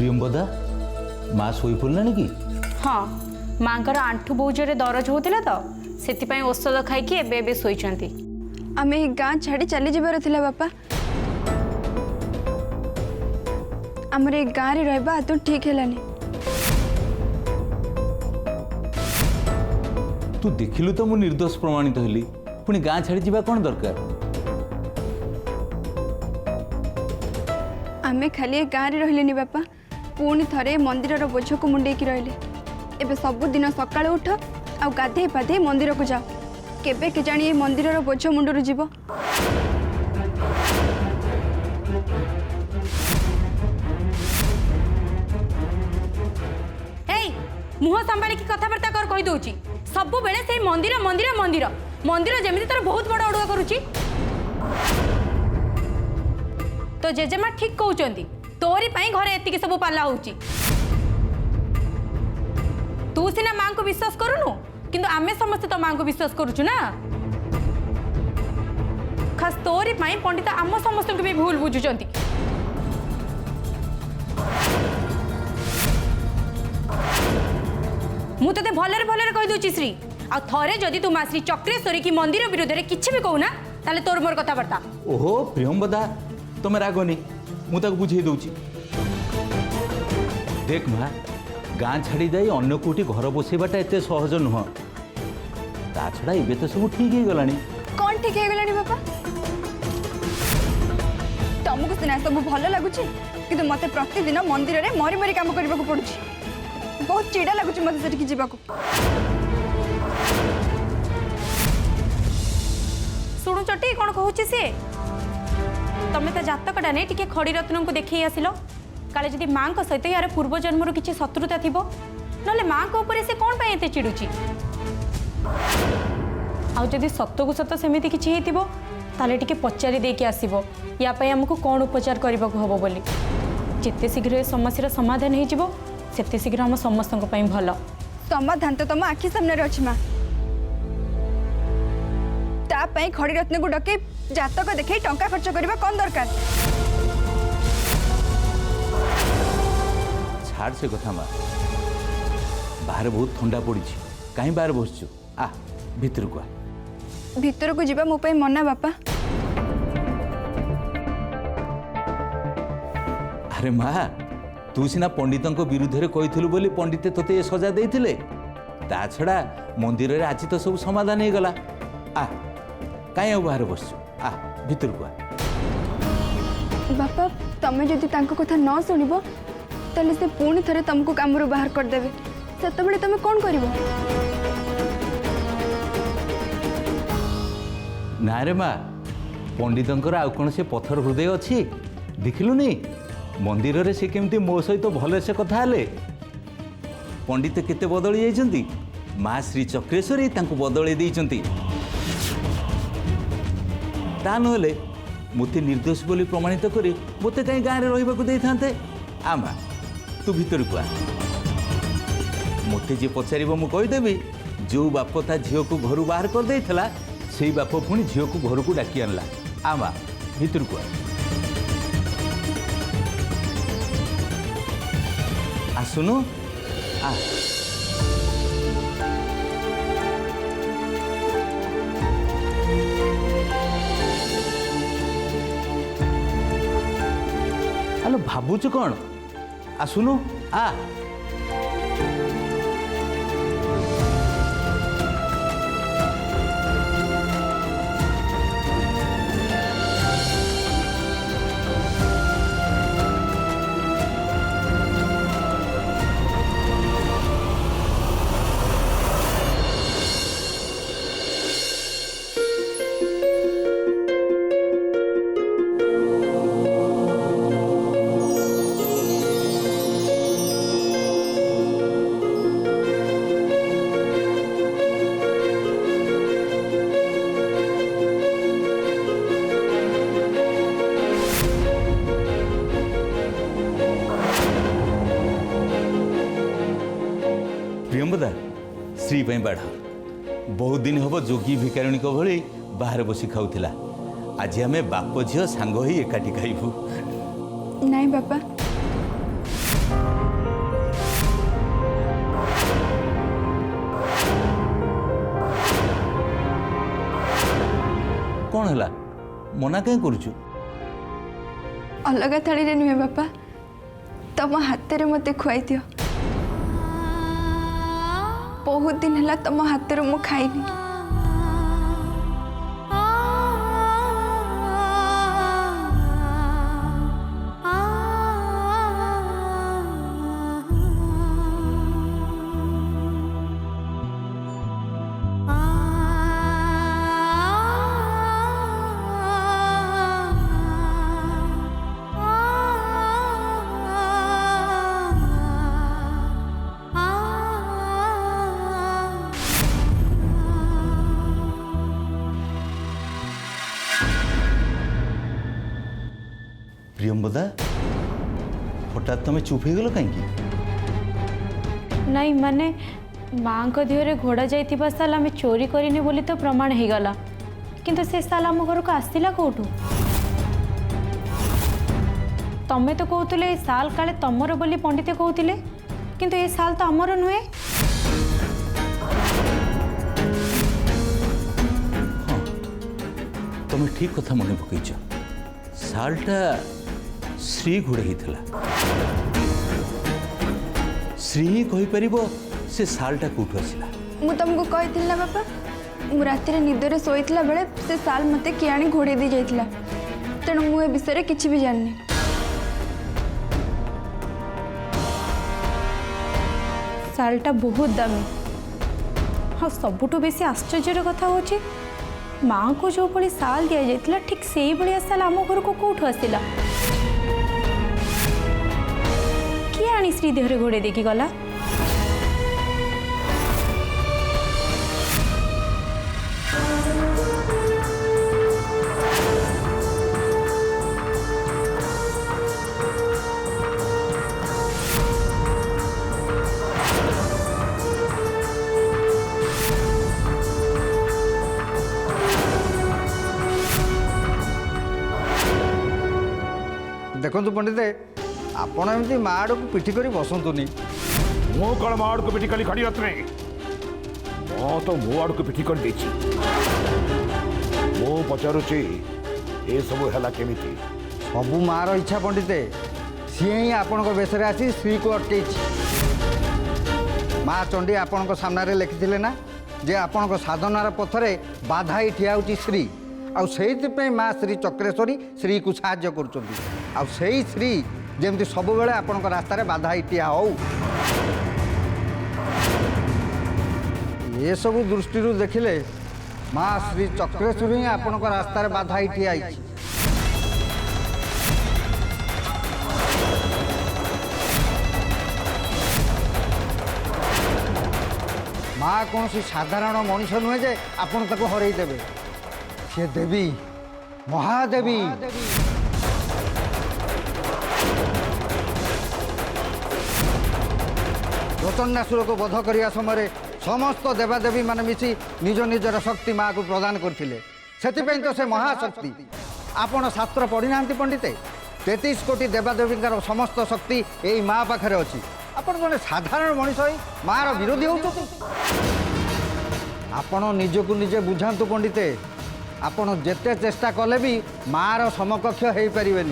प्रियंबदा माँ शोई पड़लानी कि? हाँ माँकर आंठू बहुत जोरे दरज होता तो से औषध खाई एबे शोइछंती। आमे गाँ छाड़ी चली जबार थिला बापा। आमर ए गाँ रे रहबा तो ठीक हेलानी। तू देखिलु तो मु निर्दोष प्रमाणित हली पुणी गाँ छाड़ी जीवा कौन दरकार? आमे खाली ए गाँ रे रहलेनी बापा पुणी थरे मंदिर बोझ को मुंडे की रहले। एबे सब दिन सकाळ उठ आ गाधे पाधे मंदिर को जाओ केबे के जानी ए मंदिर बोझ मुंडरू जीव। मुह संभाली की कथबार्ता कर कही दउची सब बेले से मंदिर मंदिर मंदिर मंदिर जेमिति तोर बहुत बड़ अड़ुआ करूची। तो जेजेमा ठीक कहउचंदी तोरी पई घरे एतिके सब पाला होउची। तू सिना मां को विश्वास करूनु किंतु आमे समस्त तो मां को विश्वास करूछु ना। खास तोरी पई पंडित आम समस्त को भी भूल बुझुचंती। मु ते भलरे भलरे कहि दूची श्री आ थरे जदि तू मां श्री चक्रेश्वरी की मंदिर विरुद्ध रे किछि भी कहू ना ताले तोर मोर कथबार्ता। ओहो प्रियंबदा तुम रागनी मु ताको बुझे दउची। देख माँ गाँ छाड़ी जाई अन्य कोठी घर बसेबाटा एते सहज नुह। ता छड़ा एबे तो सब ठीक ही गलानी। कौन ठीक है गलानी बापा? तुमको सिना सब भल लगुची किंतु मते प्रतिदिन मंदिर रे मरी मरी काम करबा को पड़ुची। बहुत चिड़ा लगुच मत सेठी जीवा को। सुनु चटी कौन कहूची से तमे ता जातकटा ने टिके खड़ी रत्न को देखि आसिलो काले जदि मां को सहित यार पूर्व जन्मर किछि शत्रुता थिबो नले मां को ऊपर से कोन पय एते चिडुची। आ जदि सत्य को सत्य सेमिति किछि हेतिबो ताले टिके पचारि दे के आसीबो या पय हमको कोन उपचार करबा को हबो बोली। जेते शीघ्र ए समस्या समाधान हे जिवो सेते शीघ्र हम समस्त को पय भलो। समाधान तो तुम आखि सामने अच्छी माँ तापाई खड़ी रत्न को डके जातक देखे टंका खर्च करबा कौन दरकार? छाड़ से कथा माँ बाहर बहुत ठंडा पड़ी कहीं बाहर बसचु आ भीतर को आ। भीतर को जीवा मो पई मना बापा। अरे माँ तू सिना पंडित विरुद्ध रे कही बोली पंडित तोते सजा देथिले ता छड़ा मंदिर रे आज तो सब समाधान हो गला। आ कहीं बाहर बसचु आ भीतर को आ। बापा तमे जदि तांको कथा न सुनिबो तले से पुणी थरे तुमको कामरू बाहर कर देबे सेतबेले तमे कोन करिवो? ना रे माँ पंडितंकर आउ कौन से पत्थर हृदय अच्छी देखिलुनी मंदिर रे से केमती मो सहित भले से कथा हेले। पंडित केते बदली जाइछंती माँ श्री चक्रेश्वरी तांको बदले देइछंती। ता नहले मते निर्दोष बोली प्रमाणित करी मते कहीं गाँव रे रहिबा को देइथांते। आ माँ तू भीतर को आ मते जे पचारिबो मु कहि देबी जो बाप ता झियो को घर बाहर कर देइथला सेई बाप पुणी झियो को घर को डाकी आनला। आ माँ भीतर को आ आसुनु आ। हेलो भाबुच कौन आसुनु आ। प्रियंबदा श्री बाढ़ बहुत दिन हम जोगी भिकारिणी भली बाहर बसी खाऊला आज आम बाप झील सांग ही एकाठी खाइबू। नहीं बापा कौन है मना कहीं करुचु अलग थाली रे नुहे बापा तम हाथ रे मते खुआई दियो बहुत दिन है तम हाथ रे मु खाइनी प्रियंबदा हठात तुम चुप हो गल कहीं नहीं माने माँ को देहरे घोड़ा जाइथिबा साल आम चोरी करनी बोली तो प्रमाण हो गला किंतु से साल आम घर को आसला कौटू तमें तो कहते ये साल काले तमर बोली पंडित कहते किंतु ये साल तो आमर नुहे हाँ तुम ठीक कथा मन पकईच सालटा श्री घोड़े होता श्री ही कहीपर से सालटा कौटू आसला मु तुमको कही ना बापा मु राति निदरे शोला बेले से साल मते किए आनी घोड़े दी जाइथिला तेणु मु ए विषय किछि भी जाननी सालटा बहुत दामी हाँ सबुठू बेसी आश्चर्यर कथा होची माँ को जो भली साल दि जाइथिला ठीक से ही भलिया साल आम घर को कौटू आसला किए आनी श्री देहरे घोड़े देखी गला देखो पंडित आपण एमती माँ आड़ को पिठी कर बसतुनि मो कौन मो आड़ को पिठी कली खड़ी रत्ने मो तो मो आड़ को पिठी कर देछि मो पचारुची ए सब हैला केमिति सबू माँ इच्छा पंडित सी ही आपण बेस आसी श्री को अटकई माँ चंडी आपण सामने लिखिले ना जे आपण साधनार पथरे बाधा ही ठिया होची श्री आउ से माँ श्री चक्रेश्वरी श्री को साहाय्य कर श्री जमती सब बेले आपण रास्तार बाधा ही ठिया हो ये सब दृष्टि देखिले माँ श्री चक्रेश्वरी ही आपण रास्तार बाधा ही ठिया माँ कौन सी साधारण मनीष नुहे जे आपण ताको हरई देबे से देवी महादेवी रतन्यासुर को वध करने समय समस्त देवादेवी मान मिसी निज निजर शक्ति माँ को प्रदान करथिले सेतिपई तो से महाशक्ति आपण शास्त्र पढ़ी ना पंडित 33 कोटी देवादेवी समस्त शक्ति यही माँ पाखे अच्छी आपण जने साधारण मनीष माँ विरोधी हो आपण निजको निजे बुझातु पंडित आपण जेते चेष्टा कले भी माँ समकक्ष हो पारे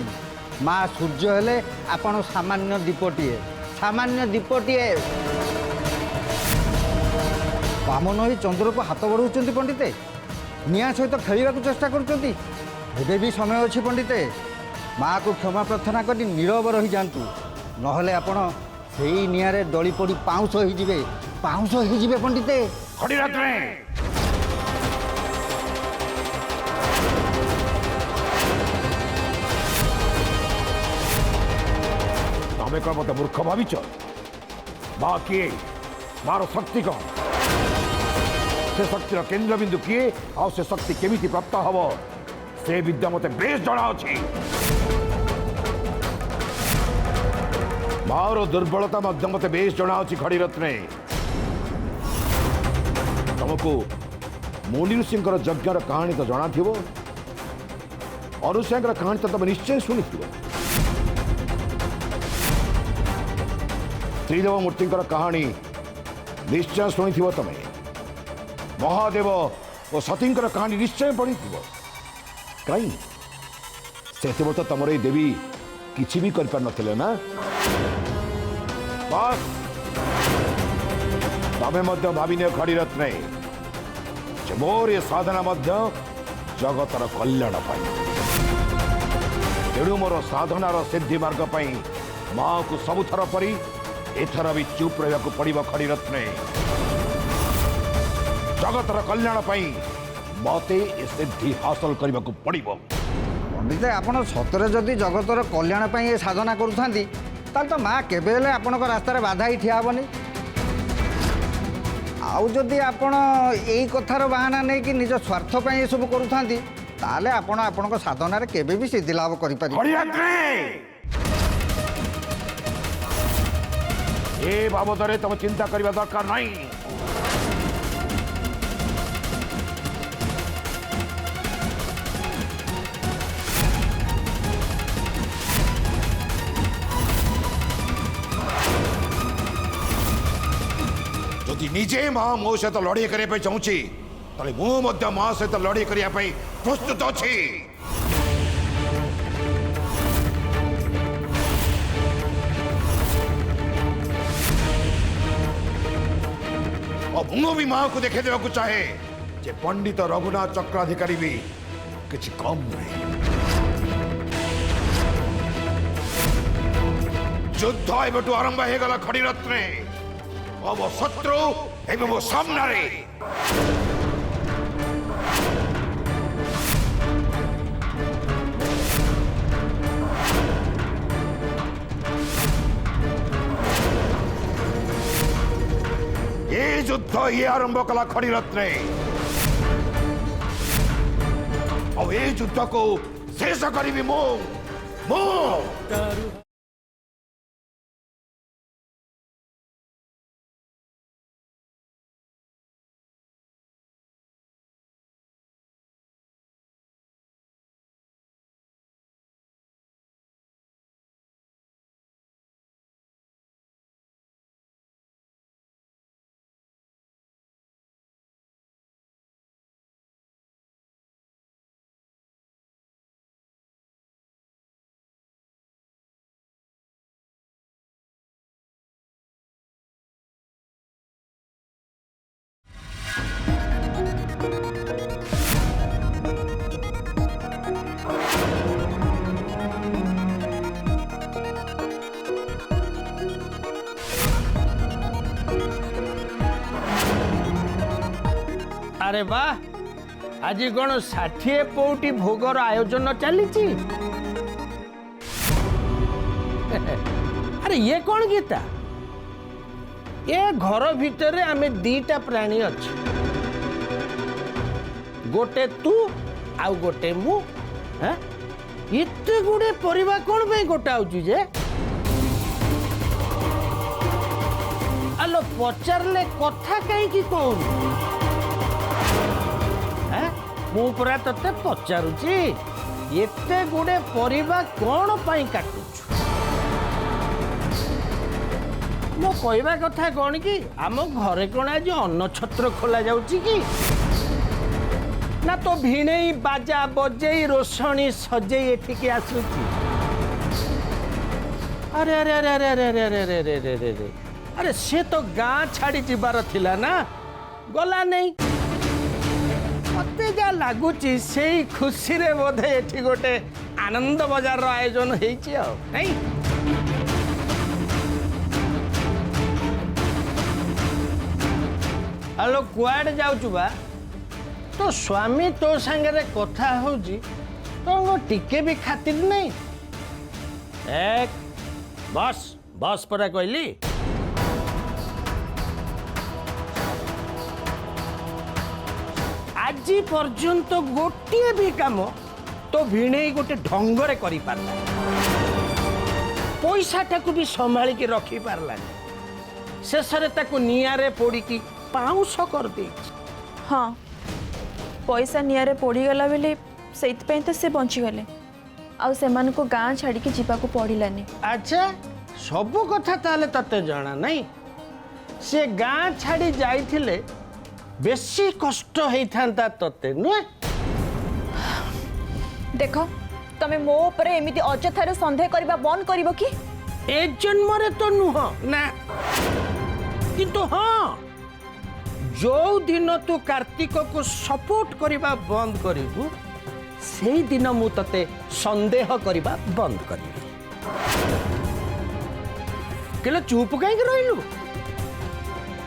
माँ सूर्य हेले आपण सामान्य दीपटीए बामन ही चंद्र को हाथ बढ़ाऊँ पंडित निया सहित खेलने को चेष्टा कर भी समय अच्छी पंडित माँ को क्षमा प्रार्थना कर नीरव रही जातु नहले आपण से निआरे दली पड़ी पाउंस हो पंडित खड़ी रत्ने तमें कौन मत मूर्ख भाविच माँ किए मार शक्ति कौन से शक्तिर केन्द्र बिंदु किए आ से शक्ति केमिति प्राप्त हम से विद्या मत बेस जना अच्छी मार दुर्बलता मत बेस जना अच्छी खड़ी रत्ने तुमको मुनि ऋषिंकर यज्ञर कहानी तो जना थी अनुसुईर कहानी तो तुम निश्चय शुणी त्रिदेव मूर्तिंकर कहानी निश्चय शुणी तुम महादेव और सतींकर कहानी निश्चय पढ़ी कहीं से तो तुम ये देवी किसी भी कर पार नथिले ना बस तमें मध्य भाविने खड़ी रत्ने जे मोर ये साधना मध्य जगतर कल्याण तेणु मोर साधनार सिद्धि मार्ग माँ को सबुथर परी एथर भी चुप रहा पड़ो खड़ी रत्ने जगतर कल्याण मते ए सिद्धि हासिल करने को पड़ो पंडित आपण सतरे जदि जगतर कल्याण ପାଇଁ ଏ ସାଧନା କରୁଥାନ୍ତି ତାହେଲେ ତ ମା କେବେ ହେଲେ ଆପଣଙ୍କ ରାସ୍ତାରେ ବାଧା ହିଁ ଠିଆ ହେବନି ଆଉ ଯଦି ଆପଣ ଏଇ କଥାର ବାହାନା ନେଇକି ନିଜ ସ୍ୱାର୍ଥ ପାଇଁ ଏସବୁ କରୁଥାନ୍ତି ତାହେଲେ ଆପଣ ଆପଣଙ୍କ ସାଧନାରେ କେବେ ବି ସିଦ୍ଧି ଲାଭ କରିପାରିବେ ए बाबदरे तुम चिंता करने दरकार नहीं जदि निजे माँ मो सहित लड़ाई करने चाहूँगी ताले मु माँ सहित लड़ाई करने प्रस्तुत अच्छी और मु भी माँ को देखे देवा चाहे जे पंडित रघुनाथ चक्राधिकारी भी किसी कम नहीं युद्ध एवं आरंभ हो गला खड़ी रत्ने अब शत्रु एवं वो सामने ये युद्ध ये आरंभ कला खड़ी रत्ने और ये युद्ध को शेष करी मो मो अरे वाह आज कौन 60 पौटी भोगर आयोजन चली अरे ये कौन गीता ये घर भितर आमे दीटा प्राणी अच्छे गोटे तू आउ गोटे मु इतने गुड़े परिवार कौन पे गोटा जे आलो पचारे कथा कहीं कौन मु पूरा तते पचारुची एते गुडे परिबा कोन पई काटुछु मो कहवा कथा कोन कि आम घरे कोन आज अन्न छत्र खोला जाउची कि ना तो भिणेई बाजा बजेई रोशनी सजेई एठिके आसुची अरे अरे अरे अरे अरे अरे अरे अरे अरे अरे अरे अरे से तो गाँ छाड़ी जीवार थिला ना गला नहीं मते जा लगुच से खुशी रे बोधे एठी गोटे आनंद बजार आयोजन हेची आ नहीं हेलो कुआडे जाउछु बा तो स्वामी तो संगे कथा होजी तो टिके भी खातिर नहीं एक बस बस परा कहली आज पर्यंत गोटे भी काम तो भिणे गोटे ढंगरे करि पारला पैसा टाकू भी संभाल के रखी पारलानी शेषरे ताकू नियारे पोड़ी की पाउंस कर दे हाँ पैसा नियारे पोड़ीगला बेले से तो से बचीगले आउ से गाँ छाड़ी जीवाक पड़ानी अच्छा सबू कथा ताले तते जाना नहीं से गाँ छाड़ी जाइथिले बेसी कष्ट होता तते नुहे देख तमे मो ऊपर एमिति अजथार संदेह करबा बंद करिवो कि ए जन्मरे तो नुह ना किंतु हाँ जो दिन तू कार्तिक को सपोर्ट करबा बंद करिबू से दिन मु तते संदेह करबा बंद करिबी केले चुप काहे के रहिलु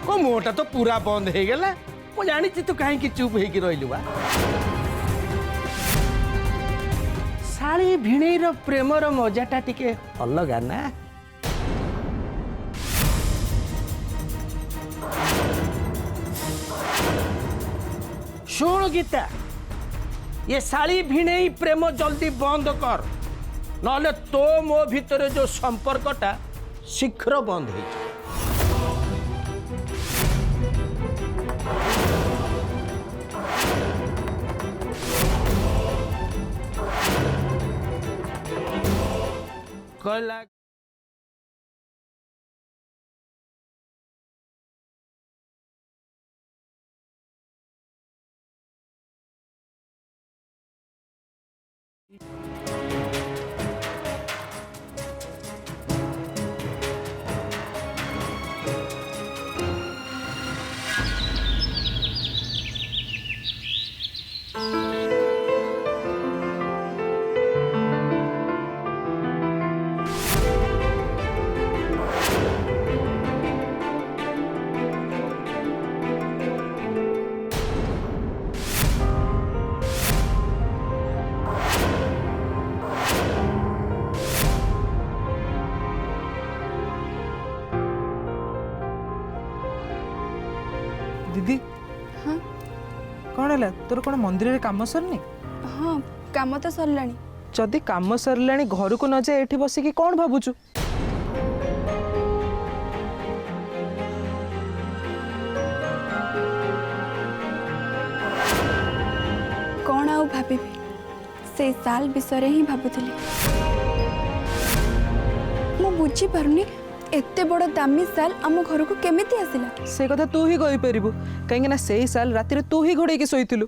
को मोटा तो पूरा बंद हो गला मु जानी तू काहे की चुप हे की रहिलु बा साली भिणेर प्रेमर मजाटा टिके अलगा ना शुण गीता ये साली भिणे प्रेम जल्दी बंद कर नले तो मो भितर जो संपर्कटा शीघ्र बंद हो कहला दीदी हाँ कौन है तोर कौन मंदिर रे काम सरनी हाँ काम तो सरलाणी जदि काम सरला घर को न जाए एठी बसिकी कौन भाबुचु कौन आउ भाबिबी से साल विषय ही भाबुथिली मु बुझी पारुनी एते बड़ दामी साल आम घर को केमिति आसिला से कथा तू ही कहि परिबु कहीं ना से साल राति तू ही घोड़े की सोईथिलु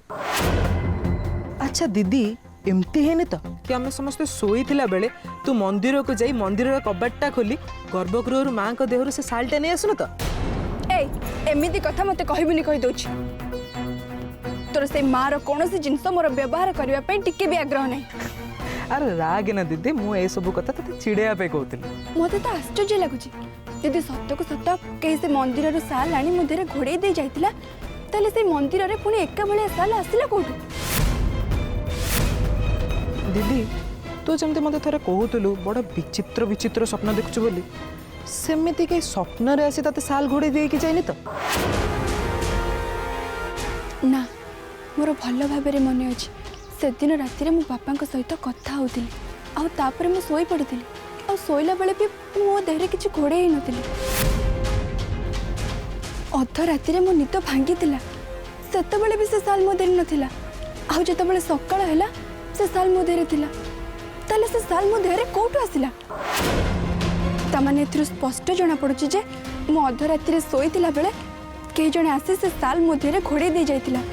अच्छा दीदी एमती है तो कि आम समस्त शोईला बेले तू मंदिर को जाई मंदिर कबाटा खोली गर्भगृह माँ को देहर से सालटा नहीं आसनु तो ए एमिति कथा मते कहबुनी कहि दोछि तोर से मार कोनोसी जिंस मोर व्यवहार करबा पे टिके भी आग्रह नहीं अरे राग ना दीदी मु ए सब कथा तते चिड़िया पे कहतली मते तो आश्चर्य लागुची दीदी सत्य को सत्य कहीं से मंदिर रो साल आनी मुदेरे घोड़े दे जाइतिला ताले से मंदिर रे पुणी एका बेले साल आसिला कोठु दीदी तू जमते मते थरे कहतलु बड़ विचित्र विचित्र स्वप्न देखुछु बोली सेमिति के स्वप्न रे आसी तते साल घोड़े दे के जाइनी तो ना मोर भल भाव मन अच्छे से दिन राति मो बापा सहित कथा होतिली आउ तापर मु सोई पड़ती आ शोला बेले भी मो देह किसी घोड़े ही नथिली अध राति मो निद भांगी सेते बेले भी से साल मो देह नथिला आउ जेतेबेले सकाळ हैला से साल मो देह थिला ताले से साल मो देह कोठु आसिला तामाने एथिरु स्पष्ट जना पड़ुची जे मो अध राति शोईतिला बेले कई जने आसी से साल मो देह घोड़े दे जाइतिला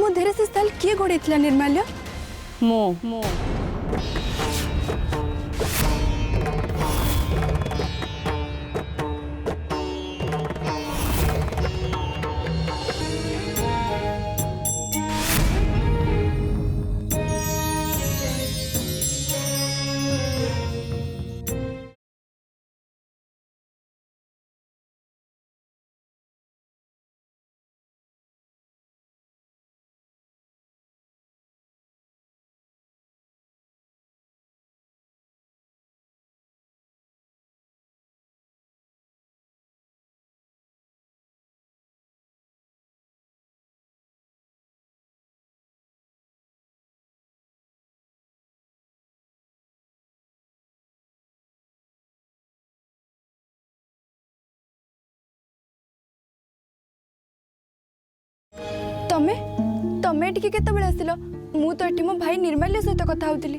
मो देह से साल किए घोड़े थिला निर्माल्य मो तमे तमे टिके केतेबेले आसिलो मु तो एठी मो भाई निर्माल्य सहित कथा होतिली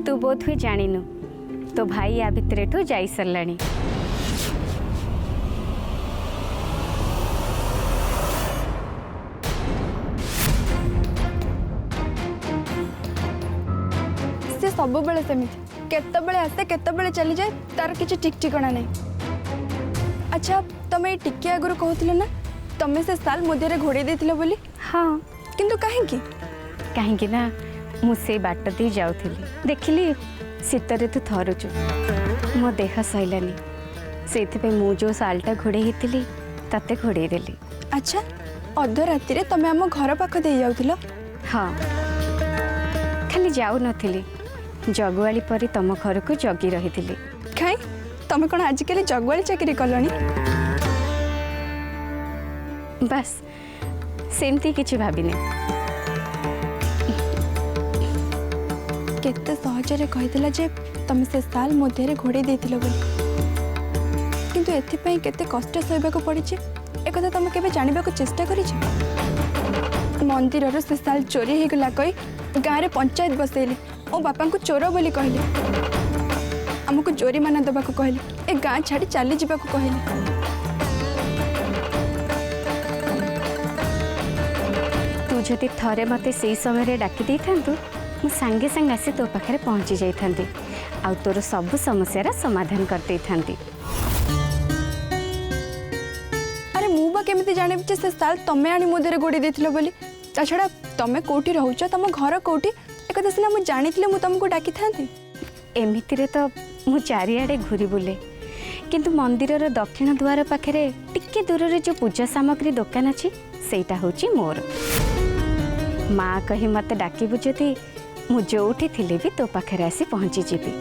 तू बोध हुई जानिनु तो भाई या भितर ठू जाई सरलाणी सब बेले सेमिति केतबेले आसे केतबेले चली जाए तार किछि ठीक ठिकाना नहीं। अच्छा तमे टिके आगुरु कहथिलो ना तमे से साल मध्यरे घोड़े देथिलो बोली। हाँ किंतु काहेकि कहीं ना मुझे बाट दे जाऊली देखिली शीतरे तू थरुचु मो देह सैलानी से मु जो सालटा घोड़े होती तते घोड़े देली। अच्छा अध राति तमे आम घर पाख दे जाउथिलो। हाँ खाली जाऊ नथिली जगुआली परी तम घर को जगी रही थी। खाई तमे कोन आजिकली जगवाली चाकरी कलनी। बस सेमती किछि भाबिनी। केते सहजरे कहितला जे तमे से साल मध्यरे घोड़े देथिलो बोली किंतु एथिपई केते कष्ट सहबा को पड़िछि ए कथा तमे केबे जानिबा को चेष्टा करिछि। मंदिरर से साल चोरी हे गला कई गाँव रे पंचायत बसैली ओ बापा को चोर बोली कहले हमको जोरीमाना दबा को कहले ए गाँ छाड़ी चली जावा को कहले। तू जदि थरे मते से समय डाकी दे थांतु मु सांगे सांगे आसी तो पाखे पहुँची जाइथांती आ तोर सब समस्यार समाधान कर दे थांती। अरे मु बा केमिति जाने से साल तमे आनी मोदेरे गोड़ी देथिलो बोली। ताछड़ा तमे कोठी रहउछ तम घर कोठी ए कथा सिना मु जानिथिले मु तुमको डाकी थांती। एमितिरे तो मु चारिआडे घूरी बुले किंतु मंदिरर दक्षिण द्वार पाखे टिके दूर रे जो पूजा सामग्री दुकान अच्छी सेटा होची मोर। माँ कही मत डाकी बुझती मु जोठी थिले भी तो पाखे आसी पहुँची जीवी।